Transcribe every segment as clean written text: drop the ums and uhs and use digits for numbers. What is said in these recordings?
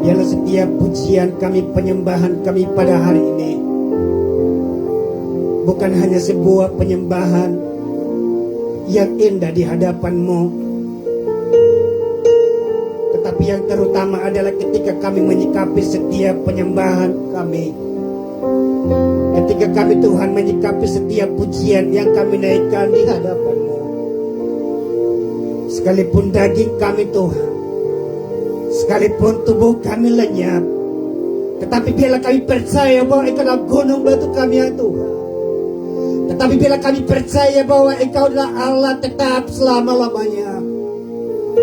Biarlah setiap pujian kami, penyembahan kami pada hari ini bukan hanya sebuah penyembahan yang indah di hadapan-Mu, tetapi yang terutama adalah ketika kami menyikapi setiap penyembahan kami, ketika kami Tuhan menyikapi setiap pujian yang kami naikkan di hadapan-Mu, sekalipun daging kami Tuhan, sekalipun tubuh kami lenyap, tetapi biarlah kami percaya bahwa Engkau adalah gunung batu kami ya Tuhan. Tetapi bila kami percaya bahwa Engkau adalah Allah tetap selama-lamanya,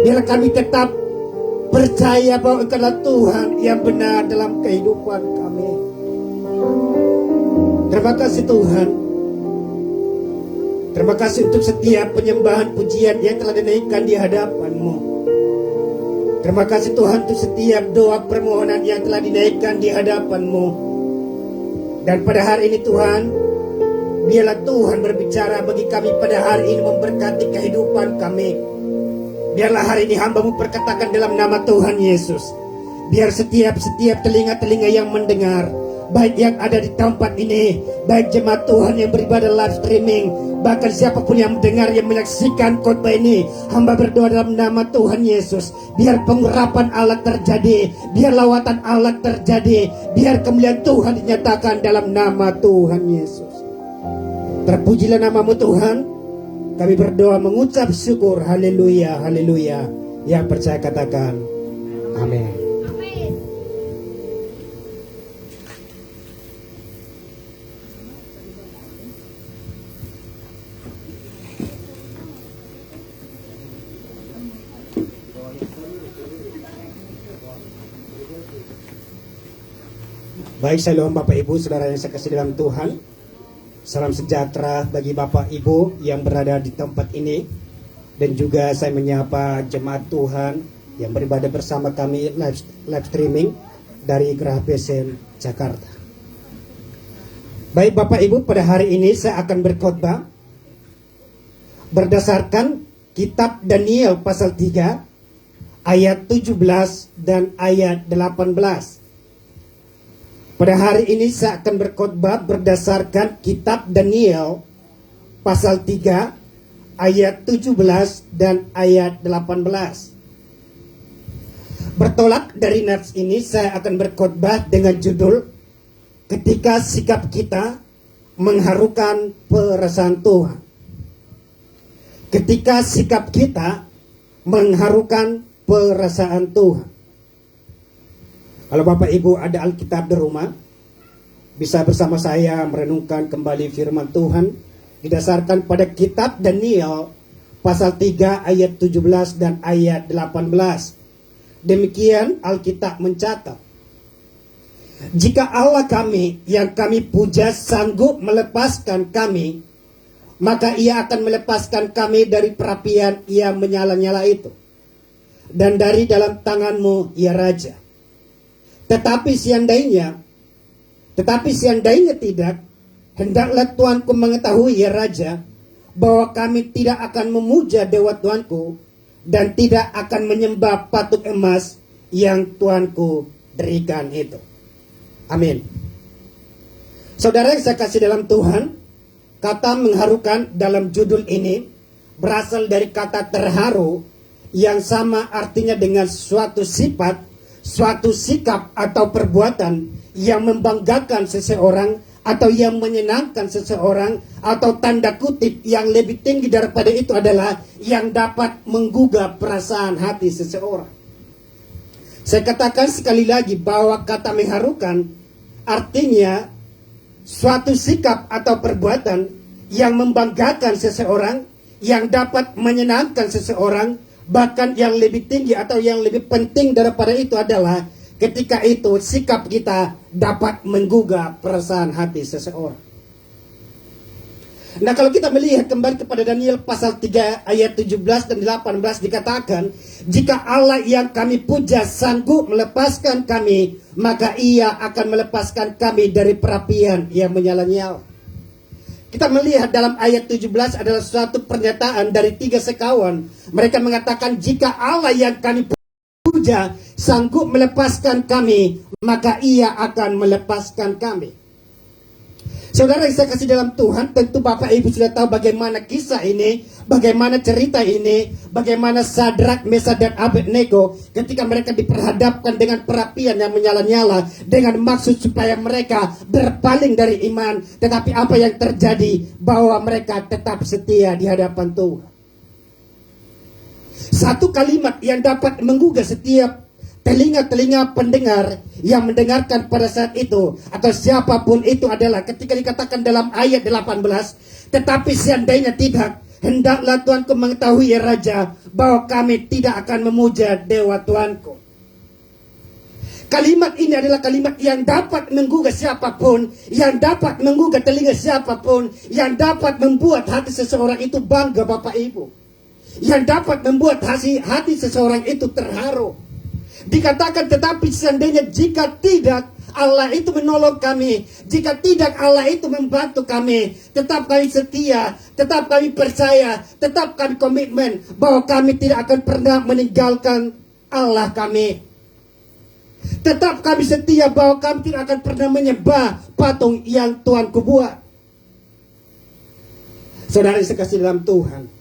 biarlah kami tetap percaya bahwa Engkau adalah Tuhan yang benar dalam kehidupan kami. Terima kasih Tuhan. Terima kasih untuk setiap penyembahan pujian yang telah dinaikkan di hadapan-Mu. Terima kasih Tuhan untuk setiap doa permohonan yang telah dinaikkan di hadapan-Mu. Dan pada hari ini Tuhan, biarlah Tuhan berbicara bagi kami pada hari ini, memberkati kehidupan kami. Biarlah hari ini hamba-Mu perkatakan dalam nama Tuhan Yesus. Biar setiap telinga-telinga yang mendengar, baik yang ada di tempat ini, baik jemaat Tuhan yang beribadah live streaming, bahkan siapapun yang mendengar, yang menyaksikan khotbah ini, hamba berdoa dalam nama Tuhan Yesus. Biar pengurapan Allah terjadi, biar lawatan Allah terjadi, biar kemuliaan Tuhan dinyatakan dalam nama Tuhan Yesus. Terpujilah nama-Mu Tuhan. Kami berdoa mengucap syukur. Haleluya, haleluya. Yang percaya katakan amin. Baik, shalom Bapak Ibu, saudara yang saya kasih dalam Tuhan. Salam sejahtera bagi Bapak Ibu yang berada di tempat ini. Dan juga saya menyapa jemaat Tuhan yang beribadah bersama kami live streaming dari Geraha Besen Jakarta. Baik Bapak Ibu, pada hari ini saya akan berkhotbah berdasarkan kitab Daniel pasal 3 ayat 17 dan ayat 18. Pada hari ini saya akan berkhotbah berdasarkan kitab Daniel pasal 3 ayat 17 dan ayat 18. Bertolak dari nats ini saya akan berkhotbah dengan judul Ketika Sikap Kita Mengharukan Perasaan Tuhan. Ketika sikap kita mengharukan perasaan Tuhan. Kalau Bapak Ibu ada Alkitab di rumah, bisa bersama saya merenungkan kembali firman Tuhan didasarkan pada kitab Daniel pasal 3 ayat 17 dan ayat 18. Demikian Alkitab mencatat. Jika Allah kami yang kami puja sanggup melepaskan kami, maka Ia akan melepaskan kami dari perapian yang menyala-nyala itu, dan dari dalam tangan-Mu ya Raja. Tetapi seandainya tidak, hendaklah Tuanku mengetahui ya Raja, bahwa kami tidak akan memuja dewa Tuanku, dan tidak akan menyembah patung emas yang Tuanku berikan itu. Amin. Saudara yang saya kasih dalam Tuhan, kata mengharukan dalam judul ini berasal dari kata terharu, yang sama artinya dengan suatu sifat, suatu sikap atau perbuatan yang membanggakan seseorang atau yang menyenangkan seseorang, atau tanda kutip yang lebih tinggi daripada itu adalah yang dapat menggugah perasaan hati seseorang. Saya katakan sekali lagi bahwa kata mengharukan artinya suatu sikap atau perbuatan yang membanggakan seseorang, yang dapat menyenangkan seseorang. Bahkan yang lebih tinggi atau yang lebih penting daripada itu adalah ketika itu sikap kita dapat menggugah perasaan hati seseorang. Nah, kalau kita melihat kembali kepada Daniel pasal 3 ayat 17 dan 18 dikatakan, jika Allah yang kami puja sanggup melepaskan kami, maka Ia akan melepaskan kami dari perapian yang menyala-nyala. Kita melihat dalam ayat 17 adalah suatu pernyataan dari 3 sekawan. Mereka mengatakan, jika Allah yang kami memuja, sanggup melepaskan kami, maka ia akan melepaskan kami. Saudara yang saya kasih dalam Tuhan, tentu Bapak Ibu sudah tahu bagaimana kisah ini, bagaimana cerita ini, bagaimana Sadrak, Mesak, dan Abednego ketika mereka diperhadapkan dengan perapian yang menyala-nyala dengan maksud supaya mereka berpaling dari iman. Tetapi apa yang terjadi? Bahwa mereka tetap setia di hadapan Tuhan. Satu kalimat yang dapat menggugah setiap telinga-telinga pendengar yang mendengarkan pada saat itu atau siapapun itu adalah ketika dikatakan dalam ayat 18, tetapi seandainya tidak, hendaklah Tuanku mengetahui ya Raja, bahwa kami tidak akan memuja dewa Tuanku. Kalimat ini adalah kalimat yang dapat menggugah siapapun, yang dapat menggugah telinga siapapun, yang dapat membuat hati seseorang itu bangga, Bapak Ibu, yang dapat membuat hati seseorang itu terharu. Dikatakan tetapi seandainya jika tidak Allah itu menolong kami, jika tidak Allah itu membantu kami, tetap kami setia, tetap kami percaya, tetap kami komitmen bahwa kami tidak akan pernah meninggalkan Allah kami. Tetap kami setia bahwa kami tidak akan pernah menyembah patung yang Tuanku buat. Saudara yang sekasih dalam Tuhan,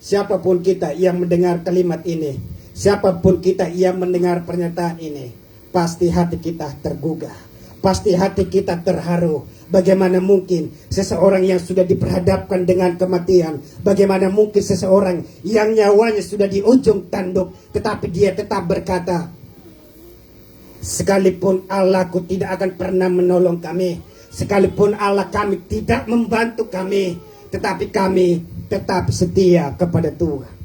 siapapun kita yang mendengar kalimat ini, siapapun kita yang mendengar pernyataan ini, pasti hati kita tergugah, pasti hati kita terharu. Bagaimana mungkin seseorang yang sudah diperhadapkan dengan kematian, bagaimana mungkin seseorang yang nyawanya sudah di ujung tanduk, tetapi dia tetap berkata, sekalipun Allahku tidak akan pernah menolong kami, sekalipun Allah kami tidak membantu kami, tetapi kami tetap setia kepada Tuhan.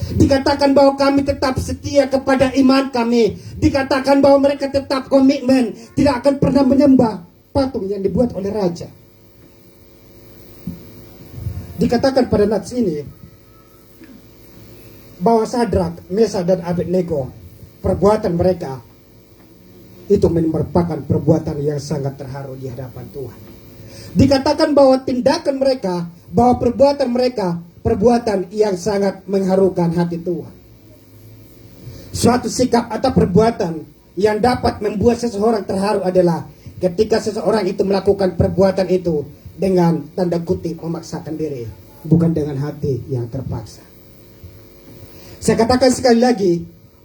Dikatakan bahwa kami tetap setia kepada iman kami. Dikatakan bahwa mereka tetap komitmen, tidak akan pernah menyembah patung yang dibuat oleh raja. Dikatakan pada nats ini bahwa Sadrak, Mesak, dan Abednego, perbuatan mereka itu merupakan perbuatan yang sangat terharu di hadapan Tuhan. Dikatakan bahwa tindakan mereka, bahwa perbuatan mereka, perbuatan yang sangat mengharukan hati Tuhan. Suatu sikap atau perbuatan yang dapat membuat seseorang terharu adalah ketika seseorang itu melakukan perbuatan itu dengan tanda kutip memaksakan diri, bukan dengan hati yang terpaksa. Saya katakan sekali lagi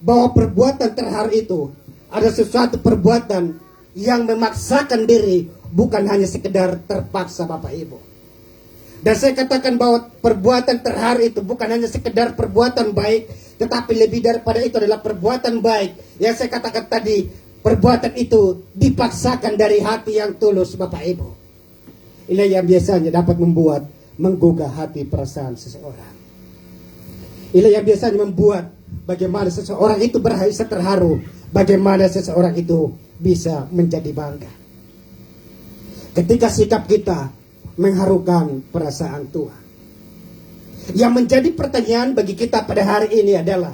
bahwa perbuatan terharu itu ada sesuatu perbuatan yang memaksakan diri, bukan hanya sekedar terpaksa, Bapak Ibu. Dan saya katakan bahwa perbuatan terharu itu bukan hanya sekedar perbuatan baik, tetapi lebih daripada itu adalah perbuatan baik. Yang saya katakan tadi, perbuatan itu dipaksakan dari hati yang tulus, Bapak Ibu. Ini yang biasanya dapat menggugah hati perasaan seseorang. Ini yang biasanya membuat bagaimana seseorang itu bisa terharu, bagaimana seseorang itu bisa menjadi bangga. Ketika sikap kita mengharukan perasaan Tuhan. Yang menjadi pertanyaan bagi kita pada hari ini adalah,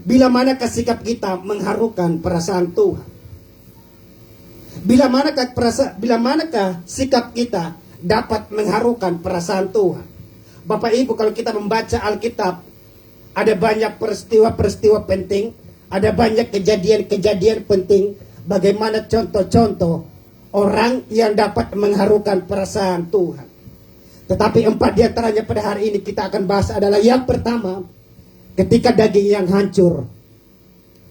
bila manakah sikap kita mengharukan perasaan Tuhan? Bila manakah sikap kita dapat mengharukan perasaan Tuhan? Bapak Ibu, kalau kita membaca Alkitab, ada banyak peristiwa-peristiwa penting, ada banyak kejadian-kejadian penting, bagaimana contoh-contoh orang yang dapat mengharukan perasaan Tuhan. Tetapi 4 diantaranya pada hari ini kita akan bahas adalah, yang pertama, ketika daging yang hancur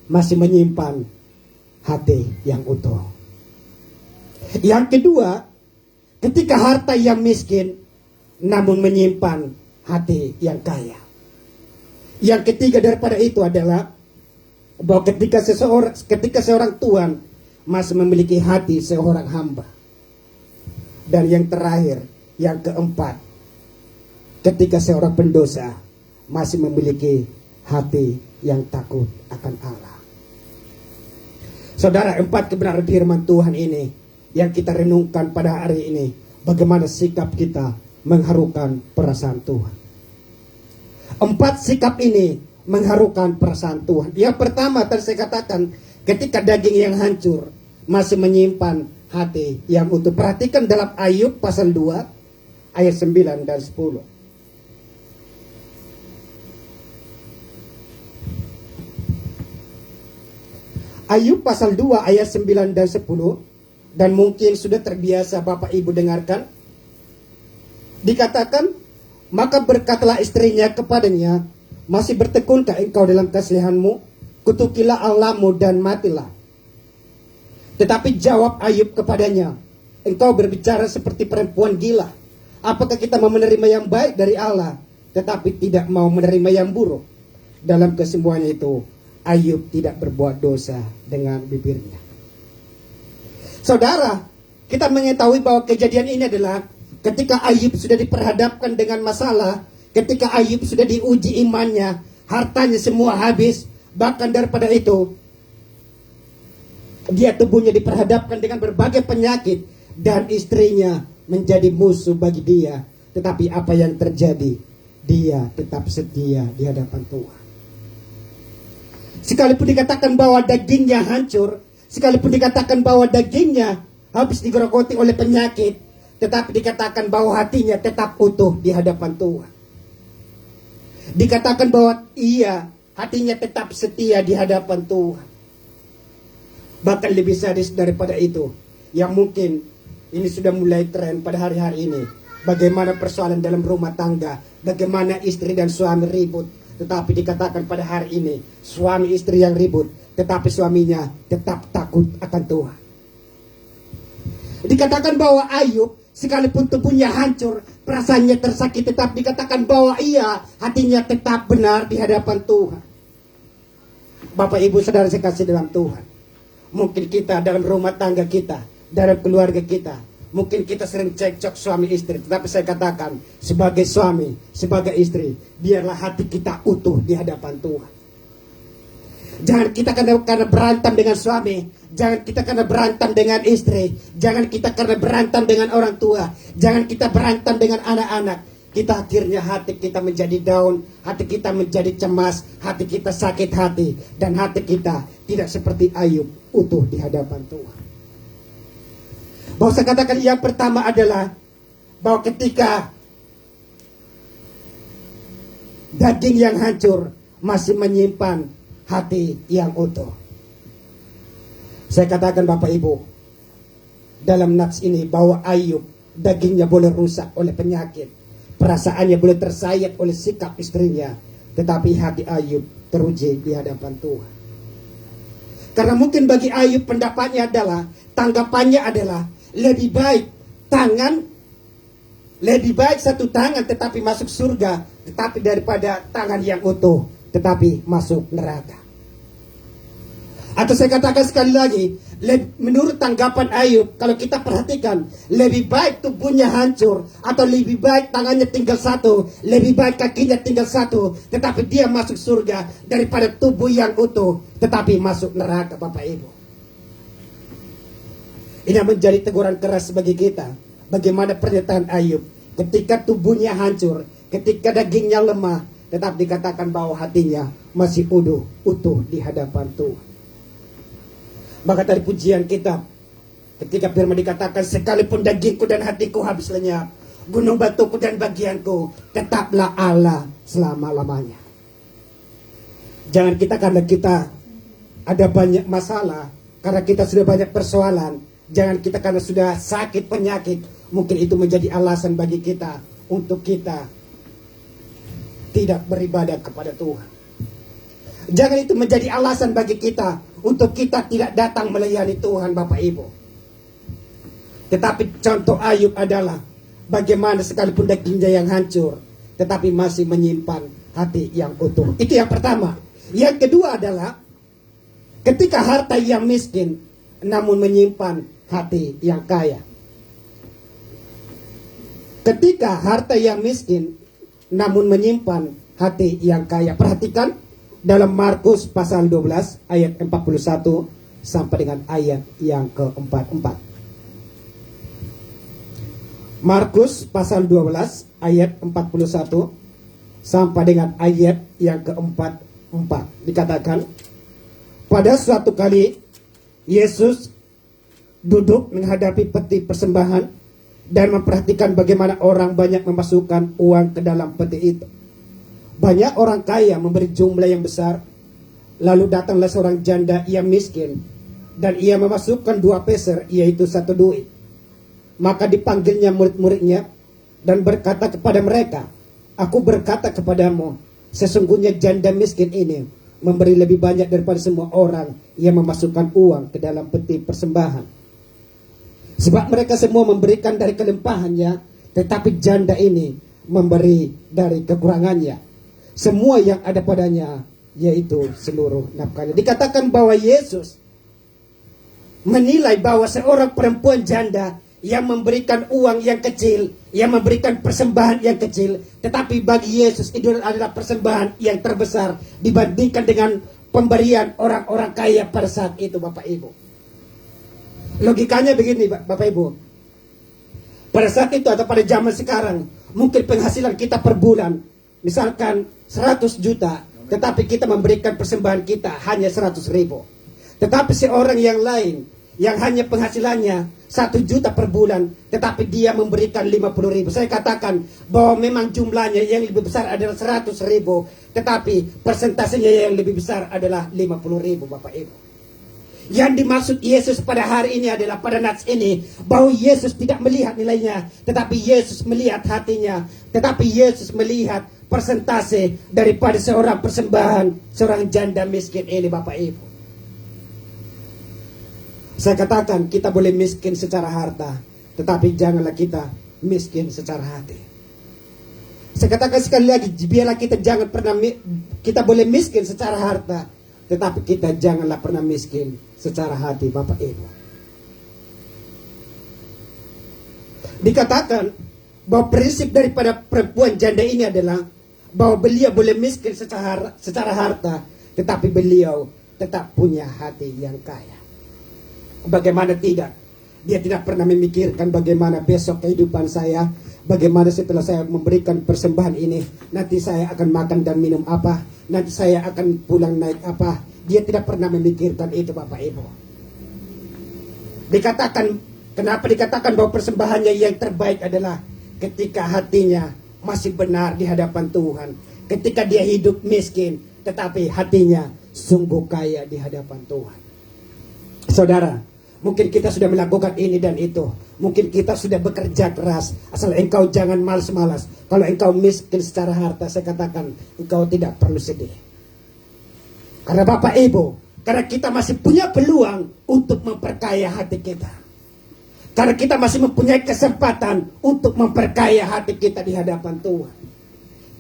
masih menyimpan hati yang utuh. Yang kedua, ketika harta yang miskin namun menyimpan hati yang kaya. Yang ketiga daripada itu adalah bahwa ketika seorang tuan masih memiliki hati seorang hamba. Dan yang terakhir, yang keempat, ketika seorang pendosa masih memiliki hati yang takut akan Allah. Saudara, 4 kebenaran firman Tuhan ini yang kita renungkan pada hari ini, bagaimana sikap kita mengharukan perasaan Tuhan. 4 sikap ini mengharukan perasaan Tuhan. Yang pertama tadi saya katakan, ketika daging yang hancur masih menyimpan hati yang utuh. Perhatikan dalam Ayub pasal 2 ayat 9 dan 10. Ayub pasal 2 ayat 9 dan 10. Dan mungkin sudah terbiasa Bapak Ibu dengarkan. Dikatakan, maka berkatalah istrinya kepadanya, masih bertekunkah engkau dalam kasihanmu? Kutukilah Allahmu dan matilah. Tetapi jawab Ayub kepadanya, engkau berbicara seperti perempuan gila. Apakah kita mau menerima yang baik dari Allah, tetapi tidak mau menerima yang buruk? Dalam kesemuanya itu, Ayub tidak berbuat dosa dengan bibirnya. Saudara, kita mengetahui bahwa kejadian ini adalah ketika Ayub sudah diperhadapkan dengan masalah, ketika Ayub sudah diuji imannya, hartanya semua habis, bahkan daripada itu, dia tubuhnya diperhadapkan dengan berbagai penyakit, dan istrinya menjadi musuh bagi dia. Tetapi apa yang terjadi? Dia tetap setia di hadapan Tuhan. Sekalipun dikatakan bahwa dagingnya hancur, sekalipun dikatakan bahwa dagingnya habis digerogoti oleh penyakit, tetapi dikatakan bahwa hatinya tetap utuh di hadapan Tuhan. Dikatakan bahwa hatinya tetap setia di hadapan Tuhan. Bahkan lebih sadis daripada itu, yang mungkin ini sudah mulai tren pada hari-hari ini. Bagaimana persoalan dalam rumah tangga, bagaimana istri dan suami ribut. Tetapi dikatakan pada hari ini, suami istri yang ribut, tetapi suaminya tetap takut akan Tuhan. Dikatakan bahwa Ayub, sekalipun tubuhnya hancur, perasaannya tersakiti, tetap dikatakan bahwa hatinya tetap benar di hadapan Tuhan. Bapak Ibu saudara saya kasih dalam Tuhan, mungkin kita dalam rumah tangga kita, dalam keluarga kita, mungkin kita sering cekcok suami istri. Tetapi saya katakan, sebagai suami, sebagai istri, biarlah hati kita utuh di hadapan Tuhan. Jangan kita karena berantem dengan suami, jangan kita karena berantem dengan istri, jangan kita karena berantem dengan orang tua, jangan kita berantem dengan anak-anak. Kita akhirnya hati kita menjadi down, hati kita menjadi cemas, hati kita sakit hati, dan hati kita tidak seperti Ayub, utuh di hadapan Tuhan. Bahwa saya katakan yang pertama adalah bahwa ketika daging yang hancur masih menyimpan hati yang utuh. Saya katakan Bapak Ibu, dalam nats ini bahwa Ayub dagingnya boleh rusak oleh penyakit, perasaannya boleh tersayat oleh sikap istrinya, tetapi hati Ayub teruji di hadapan Tuhan. Karena mungkin bagi Ayub pendapatnya adalah, tanggapannya adalah lebih baik satu tangan tetapi masuk surga, tetapi daripada tangan yang utuh tetapi masuk neraka. Atau saya katakan sekali lagi, menurut tanggapan Ayub, kalau kita perhatikan, lebih baik tubuhnya hancur, atau lebih baik tangannya tinggal satu, lebih baik kakinya tinggal satu, tetapi dia masuk surga, daripada tubuh yang utuh tetapi masuk neraka. Bapak Ibu, ini menjadi teguran keras bagi kita. Bagaimana pernyataan Ayub ketika tubuhnya hancur, ketika dagingnya lemah, tetap dikatakan bahwa hatinya masih utuh di hadapan Tuhan. Maka dari pujian kita, ketika firman dikatakan, sekalipun dagingku dan hatiku habis lenyap, gunung batuku dan bagianku, tetaplah Allah selama-lamanya. Jangan kita karena kita ada banyak masalah, karena kita sudah banyak persoalan, jangan kita karena sudah sakit penyakit, mungkin itu menjadi alasan bagi kita untuk kita tidak beribadah kepada Tuhan. Jangan itu menjadi alasan bagi kita untuk kita tidak datang melayani Tuhan, Bapak Ibu. Tetapi contoh Ayub adalah bagaimana sekalipun dagingnya yang hancur, tetapi masih menyimpan hati yang utuh. Itu yang pertama. Yang kedua adalah ketika harta yang miskin, namun menyimpan hati yang kaya. Ketika harta yang miskin, namun menyimpan hati yang kaya. Perhatikan dalam Markus pasal 12 ayat 41 sampai dengan ayat yang ke-44. Markus pasal 12 ayat 41 sampai dengan ayat yang ke-44. Dikatakan, pada suatu kali Yesus duduk menghadapi peti persembahan dan memperhatikan bagaimana orang banyak memasukkan uang ke dalam peti itu. Banyak orang kaya memberi jumlah yang besar. Lalu datanglah seorang janda yang miskin, dan ia memasukkan 2 peser, yaitu 1 duit. Maka dipanggilnya murid-muridnya dan berkata kepada mereka, "Aku berkata kepadamu, sesungguhnya janda miskin ini memberi lebih banyak daripada semua orang yang memasukkan uang ke dalam peti persembahan. Sebab mereka semua memberikan dari kelimpahannya, tetapi janda ini memberi dari kekurangannya, semua yang ada padanya, yaitu seluruh nafkahnya." Dikatakan bahwa Yesus menilai bahwa seorang perempuan janda yang memberikan uang yang kecil, yang memberikan persembahan yang kecil, tetapi bagi Yesus itu adalah persembahan yang terbesar dibandingkan dengan pemberian orang-orang kaya pada saat itu, Bapak Ibu. Logikanya begini, Bapak Ibu. Pada saat itu atau pada zaman sekarang, mungkin penghasilan kita per bulan, misalkan 100 juta, tetapi kita memberikan persembahan kita hanya 100 ribu. Tetapi seorang yang lain, yang hanya penghasilannya 1 juta per bulan, tetapi dia memberikan 50 ribu. Saya katakan bahwa memang jumlahnya yang lebih besar adalah 100 ribu, tetapi persentasenya yang lebih besar adalah 50 ribu, Bapak Ibu. Yang dimaksud Yesus pada hari ini adalah, pada nats ini, bahwa Yesus tidak melihat nilainya, tetapi Yesus melihat hatinya, tetapi Yesus melihat persentase daripada seorang persembahan seorang janda miskin ini, Bapak Ibu. Saya katakan kita boleh miskin secara harta, tetapi janganlah kita miskin secara hati. Saya katakan sekali lagi, biarlah kita jangan pernah kita boleh miskin secara harta, tetapi kita janganlah pernah miskin secara hati, Bapak Ibu. Dikatakan bahwa prinsip daripada perempuan janda ini adalah bahwa beliau boleh miskin secara harta, tetapi beliau tetap punya hati yang kaya. Bagaimana tidak? Dia tidak pernah memikirkan bagaimana besok kehidupan saya, bagaimana setelah saya memberikan persembahan ini, nanti saya akan makan dan minum apa, nanti saya akan pulang naik apa. Dia tidak pernah memikirkan itu, Bapak Ibu. Kenapa dikatakan bahwa persembahannya yang terbaik adalah ketika hatinya masih benar di hadapan Tuhan, ketika dia hidup miskin, tetapi hatinya sungguh kaya di hadapan Tuhan. Saudara, mungkin kita sudah melakukan ini dan itu. Mungkin kita sudah bekerja keras. Asal engkau jangan malas-malas. Kalau engkau miskin secara harta, saya katakan engkau tidak perlu sedih. Karena Bapak Ibu, karena kita masih punya peluang untuk memperkaya hati kita. Karena kita masih mempunyai kesempatan untuk memperkaya hati kita di hadapan Tuhan.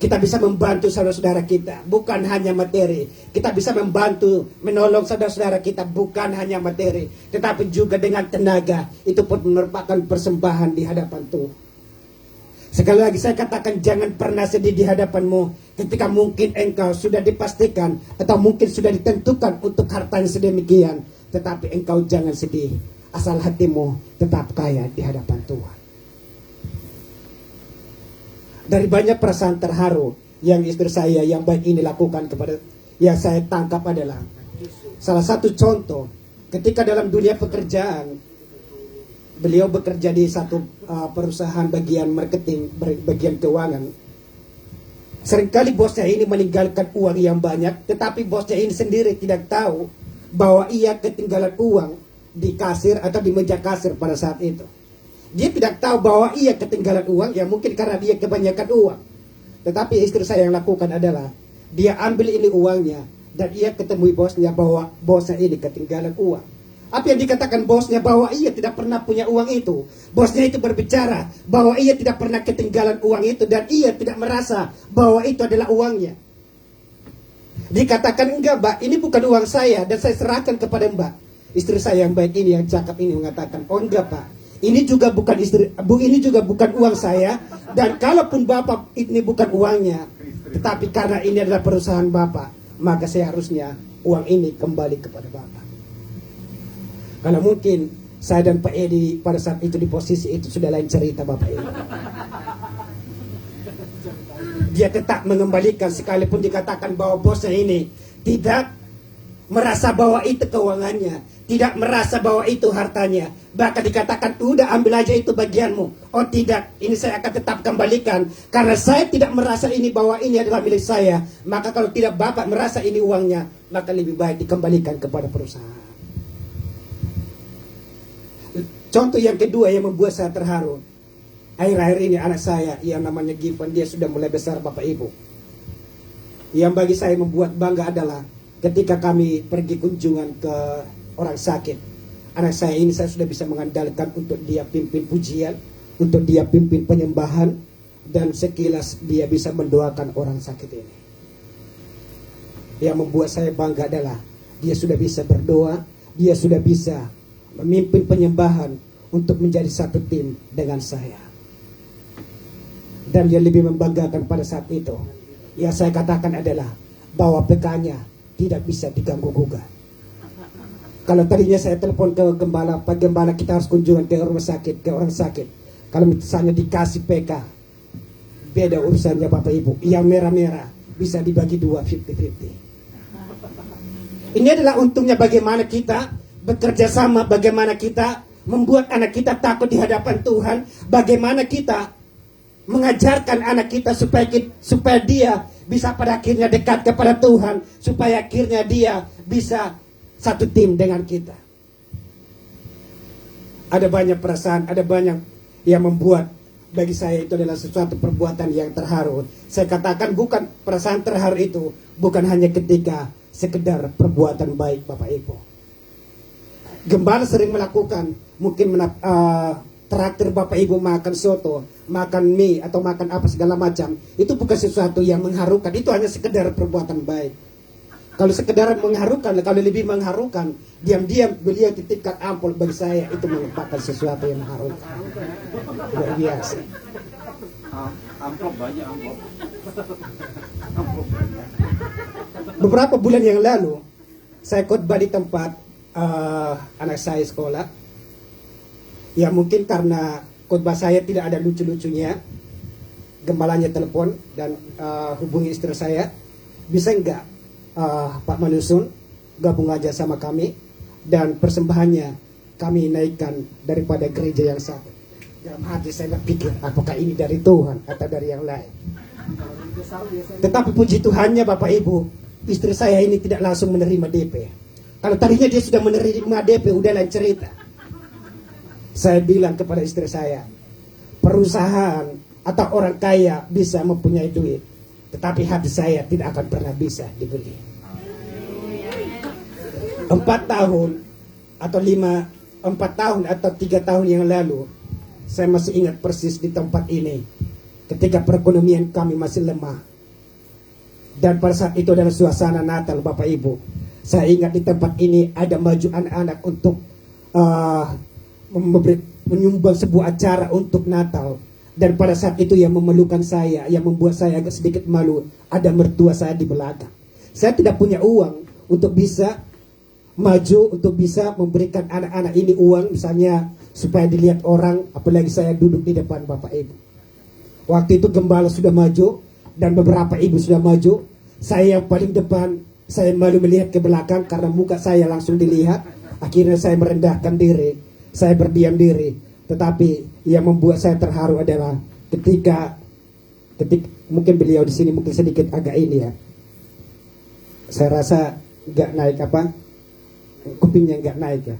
Kita bisa membantu saudara-saudara kita, bukan hanya materi. Kita bisa membantu, menolong saudara-saudara kita, bukan hanya materi, tetapi juga dengan tenaga. Itu pun merupakan persembahan di hadapan Tuhan. Sekali lagi saya katakan, jangan pernah sedih di hadapanmu ketika mungkin engkau sudah dipastikan atau mungkin sudah ditentukan untuk hartanya sedemikian. Tetapi engkau jangan sedih, asal hatimu tetap kaya di hadapan Tuhan. Dari banyak perasaan terharu yang istri saya yang baik ini lakukan kepada, yang saya tangkap adalah salah satu contoh ketika dalam dunia pekerjaan, beliau bekerja di satu perusahaan bagian marketing, bagian keuangan. Seringkali bosnya ini meninggalkan uang yang banyak, tetapi bosnya ini sendiri tidak tahu bahwa ia ketinggalan uang di kasir atau di meja kasir pada saat itu. Dia tidak tahu bahwa ia ketinggalan uang, ya mungkin karena dia kebanyakan uang. Tetapi istri saya yang lakukan adalah, dia ambil ini uangnya, dan ia ketemui bosnya bahwa bosnya ini ketinggalan uang. Apa yang dikatakan bosnya bahwa ia tidak pernah punya uang itu. Bosnya itu berbicara bahwa ia tidak pernah ketinggalan uang itu, dan ia tidak merasa bahwa itu adalah uangnya. Dikatakan, enggak Mbak, ini bukan uang saya, dan saya serahkan kepada Mbak. Istri saya yang baik ini, yang cakap ini mengatakan, oh enggak Pak, ini juga bukan ini juga bukan uang saya, dan kalaupun Bapak ini bukan uangnya, tetapi karena ini adalah perusahaan Bapak, maka seharusnya uang ini kembali kepada Bapak. Kalau mungkin saya dan Pak Edi pada saat itu di posisi itu sudah lain cerita, Bapak Edi. Dia tetap mengembalikan sekalipun dikatakan bahwa bosnya ini tidak merasa bahwa itu keuangannya, tidak merasa bahwa itu hartanya. Bahkan dikatakan, udah ambil aja itu bagianmu. Oh tidak, ini saya akan tetap kembalikan, karena saya tidak merasa ini bahwa ini adalah milik saya. Maka kalau tidak Bapak merasa ini uangnya, maka lebih baik dikembalikan kepada perusahaan. Contoh yang kedua yang membuat saya terharu, akhir-akhir ini anak saya yang namanya Given, dia sudah mulai besar Bapak Ibu. Yang bagi saya membuat bangga adalah ketika kami pergi kunjungan ke orang sakit, anak saya ini saya sudah bisa mengandalkan untuk dia pimpin pujian, untuk dia pimpin penyembahan, dan sekilas dia bisa mendoakan orang sakit ini. Yang membuat saya bangga adalah dia sudah bisa berdoa, dia sudah bisa memimpin penyembahan untuk menjadi satu tim dengan saya. Dan yang lebih membanggakan pada saat itu, yang saya katakan adalah bahwa PK-nya tidak bisa diganggu gugat. Kalau tadinya saya telepon ke gembala, Pak Gembala kita harus kunjungan ke rumah sakit, ke orang sakit. Kalau misalnya dikasih PK, beda urusannya Bapak Ibu. Yang merah-merah bisa dibagi dua, 50-50. Ini adalah untungnya bagaimana kita bekerja sama, bagaimana kita membuat anak kita takut di hadapan Tuhan, bagaimana kita mengajarkan anak kita supaya dia bisa pada akhirnya dekat kepada Tuhan, supaya akhirnya dia bisa satu tim dengan kita. Ada banyak perasaan, ada banyak yang membuat bagi saya itu adalah sesuatu perbuatan yang terharu. Saya katakan bukan perasaan terharu itu bukan hanya ketika sekedar perbuatan baik Bapak Ibu. Gembala sering melakukan mungkin traktir Bapak Ibu makan soto, makan mie atau makan apa segala macam. Itu bukan sesuatu yang mengharukan, itu hanya sekedar perbuatan baik. Kalau sekedar mengharukan, kalau lebih mengharukan, diam-diam beliau titipkan ampul bagi saya, itu merupakan sesuatu yang mengharukan. Luar biasa. Amplop banyak, amplop. Beberapa bulan yang lalu saya khotbah di tempat anak saya sekolah. Ya mungkin karena khotbah saya tidak ada lucu-lucunya, gembalanya telepon dan hubungi istri saya, bisa enggak Pak Manusun gabung aja sama kami dan persembahannya kami naikkan daripada gereja yang satu. Dalam hati saya pikir apakah ini dari Tuhan atau dari yang lain. Tetapi puji Tuhannya Bapak Ibu, istri saya ini tidak langsung menerima DP. Kalau tadinya dia sudah menerima DP, udah lain cerita. Saya bilang kepada istri saya, perusahaan atau orang kaya bisa mempunyai duit, tetapi hati saya tidak akan pernah bisa dibeli. 4 tahun atau 3 tahun yang lalu, saya masih ingat persis di tempat ini, ketika perekonomian kami masih lemah. Dan pada saat itu adalah suasana Natal Bapak Ibu. Saya ingat di tempat ini ada maju anak-anak untuk menyumbang sebuah acara untuk Natal. Dan pada saat itu yang memerlukan saya, yang membuat saya agak sedikit malu, ada mertua saya di belakang. Saya tidak punya uang untuk bisa maju, untuk bisa memberikan anak-anak ini uang, misalnya supaya dilihat orang, apalagi saya duduk di depan Bapak Ibu. Waktu itu gembala sudah maju, dan beberapa ibu sudah maju. Saya yang paling depan, saya malu melihat ke belakang karena muka saya langsung dilihat. Akhirnya saya merendahkan diri, saya berdiam diri. Tetapi yang membuat saya terharu adalah ketika mungkin beliau di sini mungkin sedikit agak ini ya. Saya rasa nggak naik kupingnya nggak naik ya.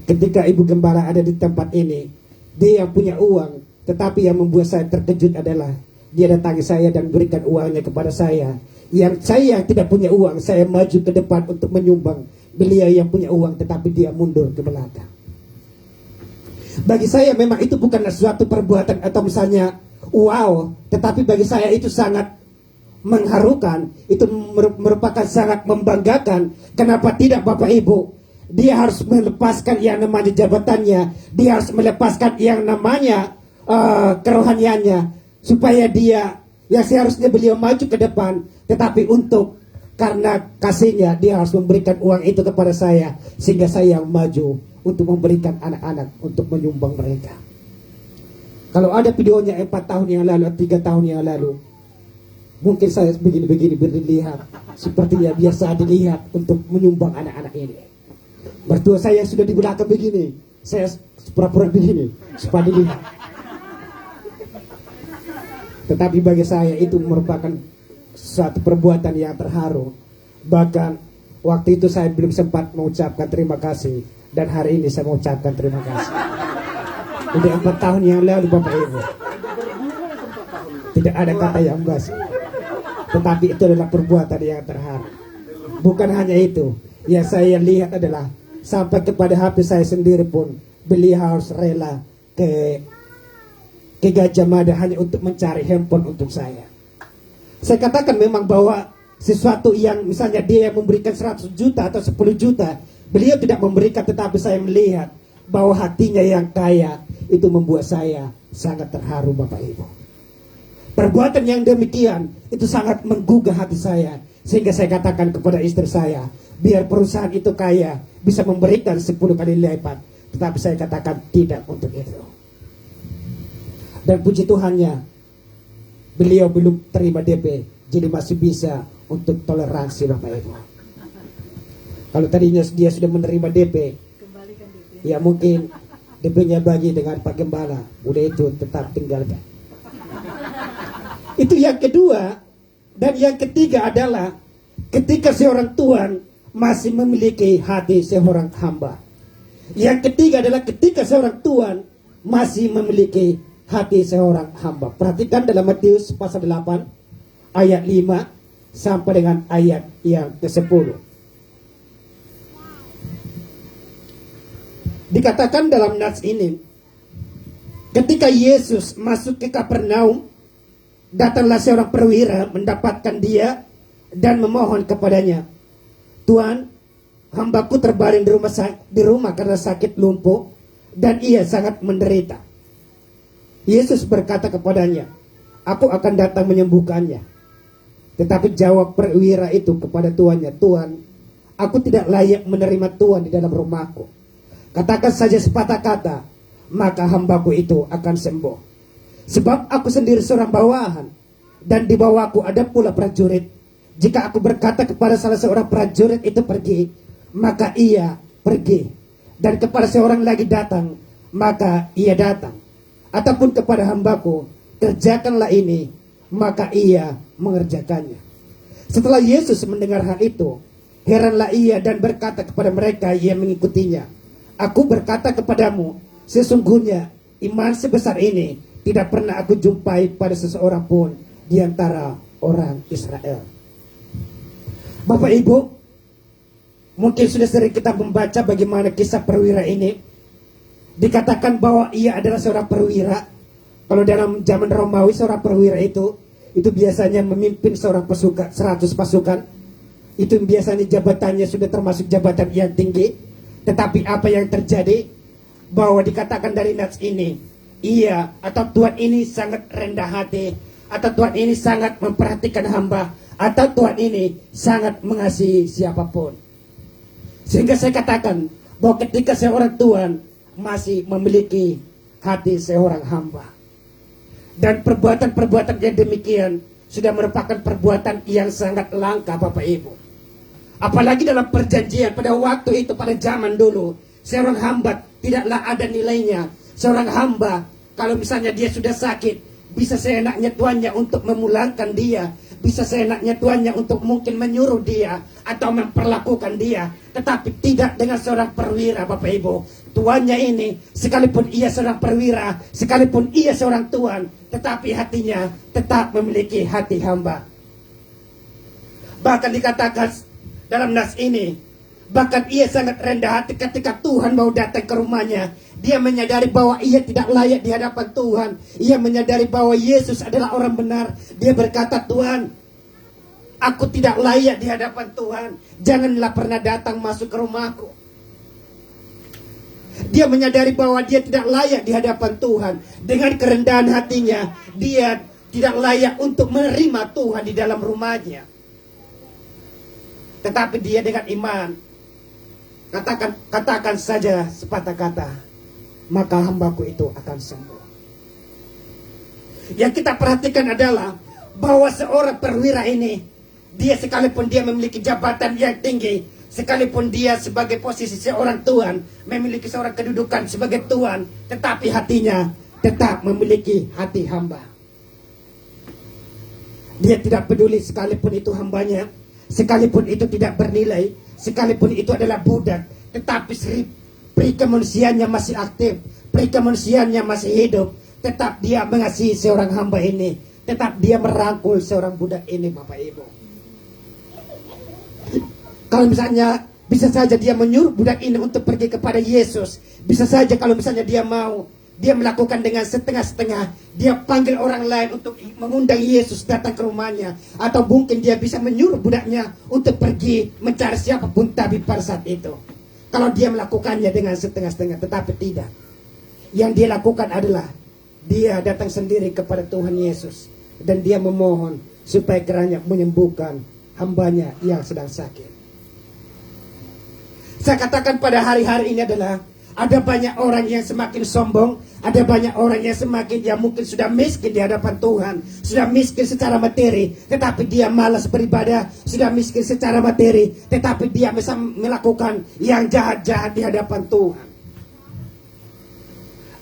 Ketika ibu gembala ada di tempat ini, dia yang punya uang, tetapi yang membuat saya terkejut adalah dia datangi saya dan berikan uangnya kepada saya. Yang saya tidak punya uang, saya maju ke depan untuk menyumbang. Beliau yang punya uang, tetapi dia mundur ke belakang. Bagi saya memang itu bukanlah suatu perbuatan atau misalnya wow, tetapi bagi saya itu sangat mengharukan. Itu merupakan sangat membanggakan. Kenapa tidak Bapak Ibu? Dia harus melepaskan yang namanya jabatannya, dia harus melepaskan yang namanya kerohaniannya, supaya dia yang seharusnya beliau maju ke depan, tetapi karena kasihnya dia harus memberikan uang itu kepada saya, sehingga saya yang maju untuk memberikan anak-anak untuk menyumbang mereka. Kalau ada videonya 4 tahun yang lalu atau 3 tahun yang lalu, mungkin saya begini-begini dilihat sepertinya biasa dilihat untuk menyumbang anak-anak ini. Mertua saya yang sudah di belakang begini, saya pura-pura begini supaya dilihat. Tetapi bagi saya itu merupakan suatu perbuatan yang terharu. Bahkan Waktu itu saya belum sempat mengucapkan terima kasih, dan hari ini saya mengucapkan terima kasih. Udah 4 tahun yang lalu Bapak Ibu. Tidak ada kata yang basi, tetapi itu adalah perbuatan yang terharu. Bukan hanya itu, yang saya lihat adalah sampai kepada HP saya sendiri pun beliau harus rela ke Gajah Mada hanya untuk mencari handphone untuk saya. Saya katakan memang bahwa sesuatu yang misalnya dia yang memberikan 100 juta atau 10 juta, beliau tidak memberikan, tetapi saya melihat bahwa hatinya yang kaya itu membuat saya sangat terharu Bapak Ibu. Perbuatan yang demikian itu sangat menggugah hati saya, sehingga saya katakan kepada istri saya, biar perusahaan itu kaya bisa memberikan 10 kali lipat, tetapi saya katakan tidak untuk itu. Dan puji Tuhannya, beliau belum terima DP, jadi masih bisa untuk toleransi Bapak Ibu. Kalau tadinya dia sudah menerima DP, ya mungkin DP-nya bagi dengan Pak Gembala, udah itu tetap tinggalkan. Itu yang kedua. Dan yang ketiga adalah ketika seorang tuan masih memiliki hati seorang hamba. Yang ketiga adalah ketika seorang tuan masih memiliki hati seorang hamba. Perhatikan dalam Matius pasal 8 ayat 5 sampai dengan ayat yang ke-10. Dikatakan dalam nas ini, ketika Yesus masuk ke Kapernaum, datanglah seorang perwira mendapatkan dia dan memohon kepadanya, "Tuan, hambaku terbaring di rumah karena sakit lumpuh dan ia sangat menderita." Yesus berkata kepadanya, "Aku akan datang menyembuhkannya." Tetapi jawab perwira itu kepada tuannya, "Tuan, aku tidak layak menerima Tuan di dalam rumahku. Katakan saja sepatah kata, maka hambaku itu akan sembuh. Sebab aku sendiri seorang bawahan, dan di bawahku ada pula prajurit. Jika aku berkata kepada salah seorang prajurit itu pergi, maka ia pergi. Dan kepada seorang lagi datang, maka ia datang. Ataupun kepada hambaku, kerjakanlah ini, maka ia mengerjakannya." Setelah Yesus mendengar hal itu, heranlah ia dan berkata kepada mereka yang mengikutinya, "Aku berkata kepadamu, sesungguhnya iman sebesar ini tidak pernah aku jumpai pada seseorang pun di antara orang Israel." Bapak Ibu, mungkin sudah sering kita membaca bagaimana kisah perwira ini. Dikatakan bahwa ia adalah seorang perwira. Kalau dalam zaman Romawi, seorang perwira itu biasanya memimpin seorang pasukan, 100 pasukan. Itu biasanya jabatannya sudah termasuk jabatan yang tinggi. Tetapi apa yang terjadi? Bahwa dikatakan dari nas ini, ia atau Tuhan ini sangat rendah hati, atau Tuhan ini sangat memperhatikan hamba, atau Tuhan ini sangat mengasihi siapapun. Sehingga saya katakan bahwa ketika seorang Tuhan masih memiliki hati seorang hamba, dan perbuatan-perbuatan yang demikian sudah merupakan perbuatan yang sangat langka Bapak Ibu. Apalagi dalam perjanjian pada waktu itu, pada zaman dulu, seorang hamba tidaklah ada nilainya. Seorang hamba, kalau misalnya dia sudah sakit, bisa seenaknya tuannya untuk memulangkan dia, bisa seenaknya tuannya untuk mungkin menyuruh dia atau memperlakukan dia. Tetapi tidak dengan seorang perwira Bapak Ibu. Tuannya ini, sekalipun ia seorang perwira, sekalipun ia seorang tuan, tetapi hatinya tetap memiliki hati hamba. Bahkan dikatakan dalam nas ini, bahkan ia sangat rendah hati ketika Tuhan mau datang ke rumahnya. Dia menyadari bahwa ia tidak layak di hadapan Tuhan. Ia menyadari bahwa Yesus adalah orang benar. Dia berkata, "Tuhan, aku tidak layak di hadapan Tuhan. Janganlah pernah datang masuk ke rumahku." Dia menyadari bahwa dia tidak layak di hadapan Tuhan. Dengan kerendahan hatinya, dia tidak layak untuk menerima Tuhan di dalam rumahnya. Tetapi dia dengan iman, katakan saja sepatah kata, maka hambaku itu akan sembuh. Yang kita perhatikan adalah bahwa seorang perwira ini, dia sekalipun dia memiliki jabatan yang tinggi, sekalipun dia sebagai posisi seorang tuan, memiliki seorang kedudukan sebagai tuan, tetapi hatinya tetap memiliki hati hamba. Dia tidak peduli sekalipun itu hambanya, sekalipun itu tidak bernilai, sekalipun itu adalah budak, tetapi peri kemanusiaannya masih aktif, peri kemanusiaannya masih hidup, tetap dia mengasihi seorang hamba ini, tetap dia merangkul seorang budak ini, Bapak Ibu. Kalau misalnya bisa saja dia menyuruh budak ini untuk pergi kepada Yesus, bisa saja kalau misalnya dia mau, dia melakukan dengan setengah-setengah, dia panggil orang lain untuk mengundang Yesus datang ke rumahnya, atau mungkin dia bisa menyuruh budaknya untuk pergi mencari siapapun tabib pada saat itu. Kalau dia melakukannya dengan setengah-setengah, tetapi tidak. Yang dia lakukan adalah dia datang sendiri kepada Tuhan Yesus dan dia memohon supaya kiranya menyembuhkan hambanya yang sedang sakit. Saya katakan pada hari-hari ini adalah ada banyak orang yang semakin sombong, ada banyak orang yang semakin mungkin sudah miskin di hadapan Tuhan, sudah miskin secara materi, tetapi dia malas beribadah, sudah miskin secara materi, tetapi dia bisa melakukan yang jahat-jahat di hadapan Tuhan.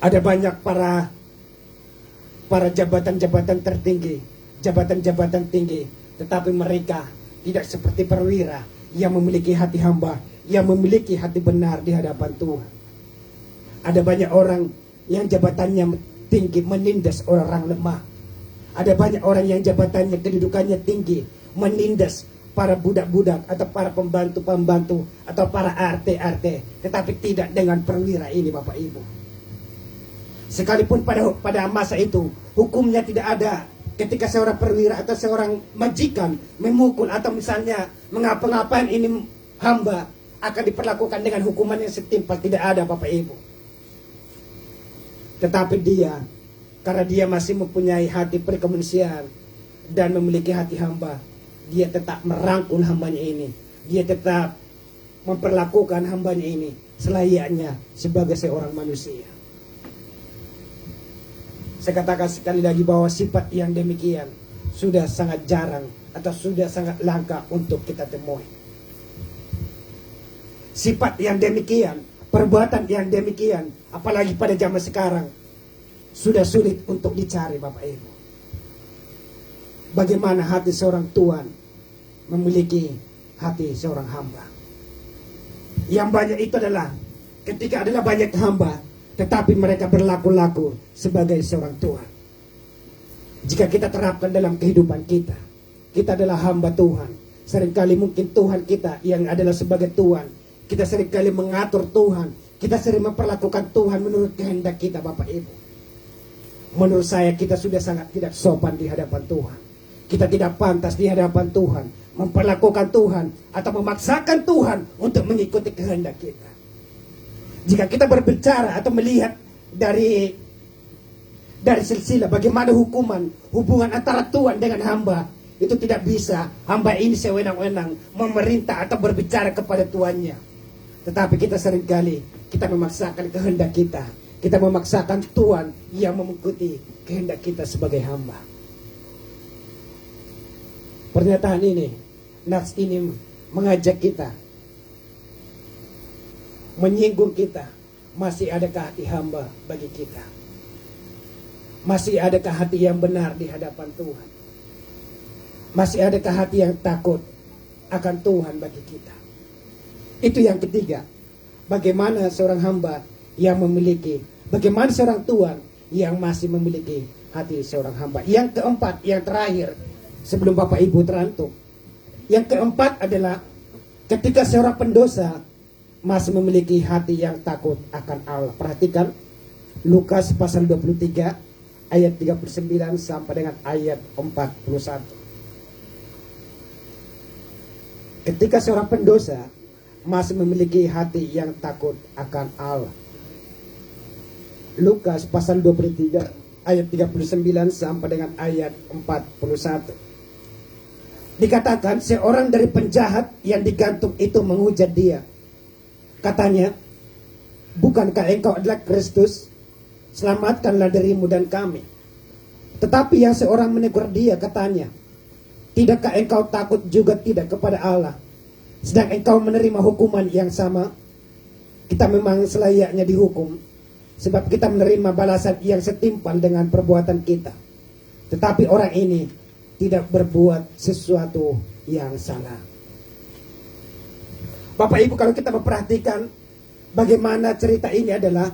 Ada banyak para jabatan-jabatan tertinggi, jabatan-jabatan tinggi, tetapi mereka tidak seperti perwira yang memiliki hati hamba, yang memiliki hati benar di hadapan Tuhan. Ada banyak orang yang jabatannya tinggi menindas orang lemah. Ada banyak orang yang jabatannya, kedudukannya tinggi menindas para budak-budak atau para pembantu-pembantu atau para RT-RT, tetapi tidak dengan perwira ini, Bapak Ibu. Sekalipun pada masa itu hukumnya tidak ada, ketika seorang perwira atau seorang majikan memukul atau misalnya mengapa-ngapain ini hamba, akan diperlakukan dengan hukuman yang setimpal, tidak ada, Bapak Ibu. Tetapi dia, karena dia masih mempunyai hati perkemanusiaan dan memiliki hati hamba, dia tetap merangkul hambanya ini, dia tetap memperlakukan hambanya ini selayaknya sebagai seorang manusia. Saya katakan sekali lagi bahwa sifat yang demikian sudah sangat jarang atau sudah sangat langka untuk kita temui. Sifat yang demikian, perbuatan yang demikian, apalagi pada zaman sekarang, sudah sulit untuk dicari, Bapak Ibu. Bagaimana hati seorang tuan memiliki hati seorang hamba? Yang banyak itu adalah ketika adalah banyak hamba, tetapi mereka berlaku-laku sebagai seorang tuan. Jika kita terapkan dalam kehidupan kita, kita adalah hamba Tuhan. Seringkali mungkin Tuhan kita yang adalah sebagai tuan, kita seringkali mengatur Tuhan, kita sering memperlakukan Tuhan menurut kehendak kita, Bapak Ibu. Menurut saya kita sudah sangat tidak sopan di hadapan Tuhan. Kita tidak pantas di hadapan Tuhan memperlakukan Tuhan atau memaksakan Tuhan untuk mengikuti kehendak kita. Jika kita berbicara atau melihat dari silsilah bagaimana hubungan antara Tuhan dengan hamba, itu tidak bisa hamba ini sewenang-wenang memerintah atau berbicara kepada tuannya. Tetapi kita seringkali kita memaksakan kehendak kita. Kita memaksakan Tuhan yang mengikuti kehendak kita sebagai hamba. Pernyataan ini, nats ini mengajak kita, menyinggung kita. Masih adakah hati hamba bagi kita? Masih adakah hati yang benar di hadapan Tuhan? Masih adakah hati yang takut akan Tuhan bagi kita? Itu yang ketiga. Bagaimana seorang hamba yang memiliki, bagaimana seorang tuan yang masih memiliki hati seorang hamba. Yang keempat, yang terakhir, sebelum Bapak Ibu terantuk. Yang keempat adalah ketika seorang pendosa masih memiliki hati yang takut akan Allah. Perhatikan Lukas pasal 23 ayat 39 sampai dengan ayat 41. Ketika seorang pendosa masih memiliki hati yang takut akan Allah. Lukas pasal 23 ayat 39 sampai dengan ayat 41. Dikatakan seorang dari penjahat yang digantung itu menghujat dia. Katanya, bukankah engkau adalah Kristus? Selamatkanlah dirimu dan kami. Tetapi yang seorang menegur dia katanya, tidakkah engkau takut juga tidak kepada Allah? Sedang engkau menerima hukuman yang sama. Kita memang selayaknya dihukum, sebab kita menerima balasan yang setimpal dengan perbuatan kita. Tetapi orang ini tidak berbuat sesuatu yang salah. Bapak Ibu, kalau kita memperhatikan bagaimana cerita ini adalah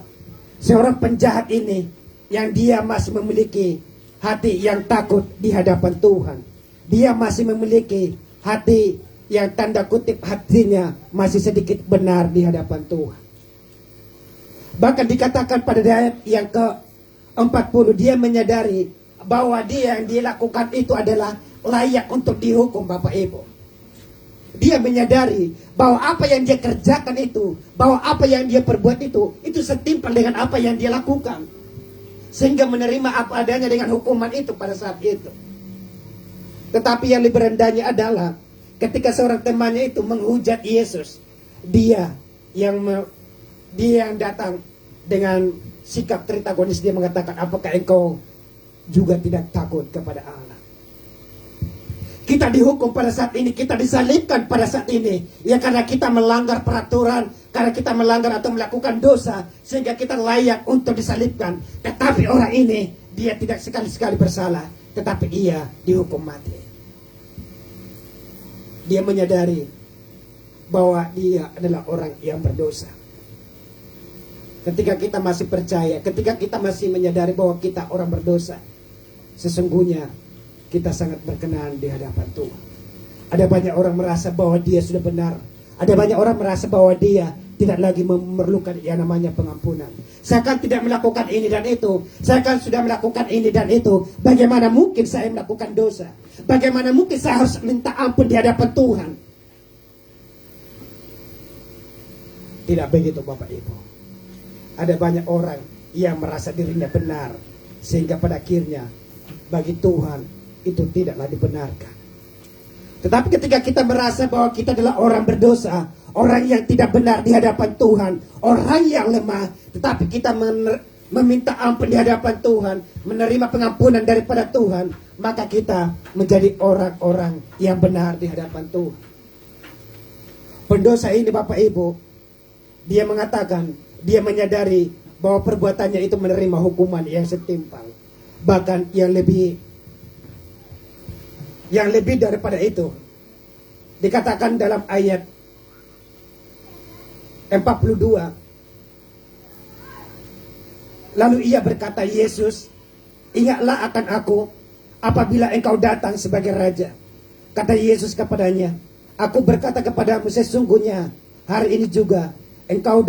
seorang penjahat ini yang dia masih memiliki hati yang takut di hadapan Tuhan. Dia masih memiliki hati yang tanda kutip hatinya masih sedikit benar di hadapan Tuhan. Bahkan dikatakan pada ayat yang ke-40, dia menyadari bahwa dia yang dia lakukan itu adalah layak untuk dihukum, Bapak Ibu. Dia menyadari bahwa apa yang dia kerjakan itu, bahwa apa yang dia perbuat itu setimpal dengan apa yang dia lakukan. Sehingga menerima apa adanya dengan hukuman itu pada saat itu. Tetapi yang lebih rendahnya adalah ketika seorang temannya itu menghujat Yesus, dia yang datang dengan sikap tritagonis. Dia mengatakan, apakah engkau juga tidak takut kepada Allah? Kita dihukum pada saat ini, kita disalibkan pada saat ini, ya karena kita melanggar peraturan, karena kita melanggar atau melakukan dosa, sehingga kita layak untuk disalibkan. Tetapi orang ini, dia tidak sekali-sekali bersalah, tetapi ia dihukum mati. Dia menyadari bahwa dia adalah orang yang berdosa. Ketika kita masih percaya, ketika kita masih menyadari bahwa kita orang berdosa, sesungguhnya kita sangat berkenan di hadapan Tuhan. Ada banyak orang merasa bahwa dia sudah benar. Ada banyak orang merasa bahwa dia tidak lagi memerlukan yang namanya pengampunan. Saya kan tidak melakukan ini dan itu. Saya kan sudah melakukan ini dan itu. Bagaimana mungkin saya melakukan dosa? Bagaimana mungkin saya harus minta ampun di hadapan Tuhan? Tidak begitu, Bapak Ibu. Ada banyak orang yang merasa dirinya benar, sehingga pada akhirnya bagi Tuhan itu tidaklah dibenarkan. Tetapi ketika kita merasa bahwa kita adalah orang berdosa, orang yang tidak benar di hadapan Tuhan, orang yang lemah, tetapi kita meminta ampun di hadapan Tuhan, menerima pengampunan daripada Tuhan, maka kita menjadi orang-orang yang benar di hadapan Tuhan. Pendosa ini, Bapak Ibu, dia mengatakan, dia menyadari bahwa perbuatannya itu menerima hukuman yang setimpal, bahkan yang lebih daripada itu. Dikatakan dalam ayat 42, lalu ia berkata, Yesus, ingatlah akan aku apabila engkau datang sebagai raja. Kata Yesus kepadanya, aku berkata kepadamu, sesungguhnya hari ini juga engkau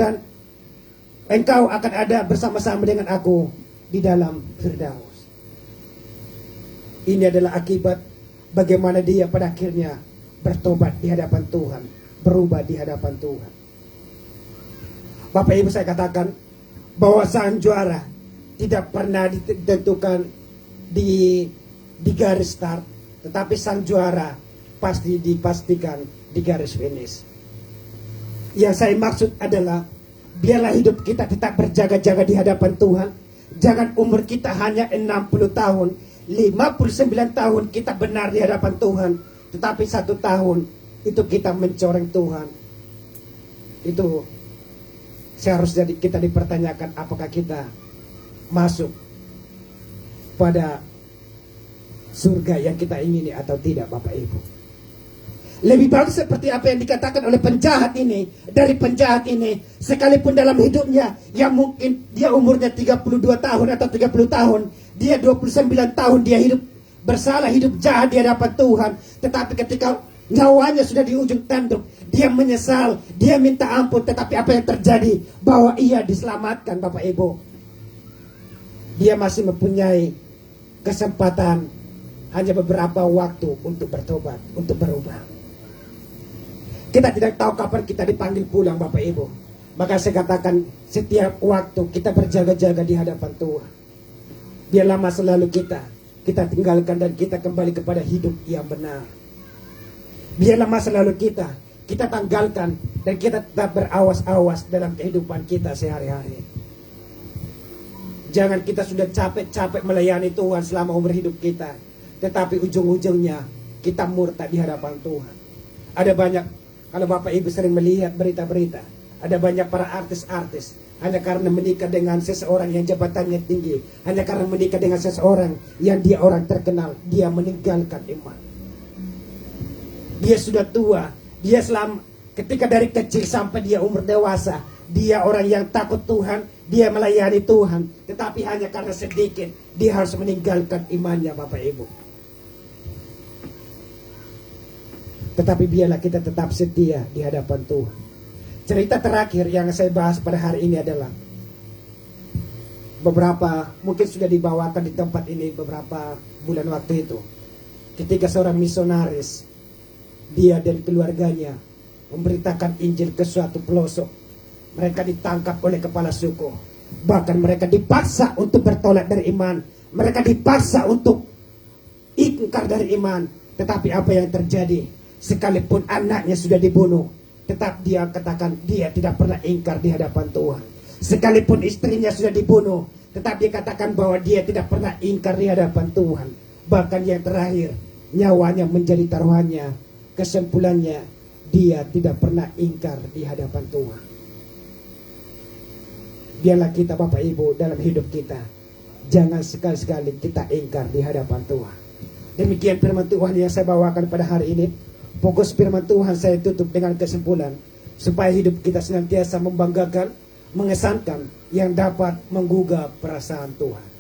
akan ada bersama-sama dengan aku di dalam Firdaus. Ini adalah akibat bagaimana dia pada akhirnya bertobat di hadapan Tuhan, berubah di hadapan Tuhan. Bapak Ibu, saya katakan bahwa sang juara tidak pernah ditentukan di garis start, tetapi sang juara pasti dipastikan di garis finish. Yang saya maksud adalah, biarlah hidup kita tetap berjaga-jaga di hadapan Tuhan. Jangan umur kita hanya 60 tahun, 59 tahun kita benar di hadapan Tuhan, tetapi 1 tahun itu kita mencoreng Tuhan. Itu seharusnya kita dipertanyakan, apakah kita masuk pada surga yang kita ingini atau tidak, Bapak Ibu. Lebih bagus seperti apa yang dikatakan oleh penjahat ini. Dari penjahat ini, sekalipun dalam hidupnya yang mungkin dia umurnya 32 tahun atau 30 tahun, dia 29 tahun dia hidup bersalah, hidup jahat di hadapan Tuhan. Tetapi ketika nyawanya sudah di ujung tanduk, dia menyesal, dia minta ampun. Tetapi apa yang terjadi? Bahwa ia diselamatkan, Bapak Ibu. Dia masih mempunyai kesempatan hanya beberapa waktu untuk bertobat, untuk berubah. Kita tidak tahu kapan kita dipanggil pulang, Bapak Ibu. Maka saya katakan, setiap waktu kita berjaga-jaga di hadapan Tuhan. Biarlah masa lalu kita tinggalkan dan kita kembali kepada hidup yang benar. Biarlah masa lalu kita tanggalkan dan kita tetap berawas-awas dalam kehidupan kita sehari-hari. Jangan kita sudah capek-capek melayani Tuhan selama umur hidup kita, tetapi ujung-ujungnya kita murtad di hadapan Tuhan. Ada banyak, kalau Bapak Ibu sering melihat berita-berita, ada banyak para artis-artis hanya karena menikah dengan seseorang yang jabatannya tinggi, hanya karena menikah dengan seseorang yang dia orang terkenal, dia meninggalkan iman. Dia sudah tua, dia Ketika dari kecil sampai dia umur dewasa, dia orang yang takut Tuhan, dia melayani Tuhan. Tetapi hanya karena sedikit, dia harus meninggalkan imannya, Bapak Ibu. Tetapi biarlah kita tetap setia di hadapan Tuhan. Cerita terakhir yang saya bahas pada hari ini adalah beberapa, mungkin sudah dibawakan di tempat ini beberapa bulan waktu itu. Ketika seorang misionaris, dia dan keluarganya memberitakan Injil ke suatu pelosok, mereka ditangkap oleh kepala suku. Bahkan mereka dipaksa untuk bertolak dari iman. Mereka dipaksa untuk ingkar dari iman. Tetapi apa yang terjadi? Sekalipun anaknya sudah dibunuh, tetap dia katakan dia tidak pernah ingkar di hadapan Tuhan. Sekalipun istrinya sudah dibunuh, tetap dia katakan bahwa dia tidak pernah ingkar di hadapan Tuhan. Bahkan yang terakhir, nyawanya menjadi taruhannya. Kesimpulannya, dia tidak pernah ingkar di hadapan Tuhan. Biarlah kita, Bapak Ibu, dalam hidup kita, jangan sekali-sekali kita ingkar di hadapan Tuhan. Demikian firman Tuhan yang saya bawakan pada hari ini. Fokus firman Tuhan saya tutup dengan kesimpulan, supaya hidup kita senantiasa membanggakan, mengesankan, yang dapat menggugah perasaan Tuhan.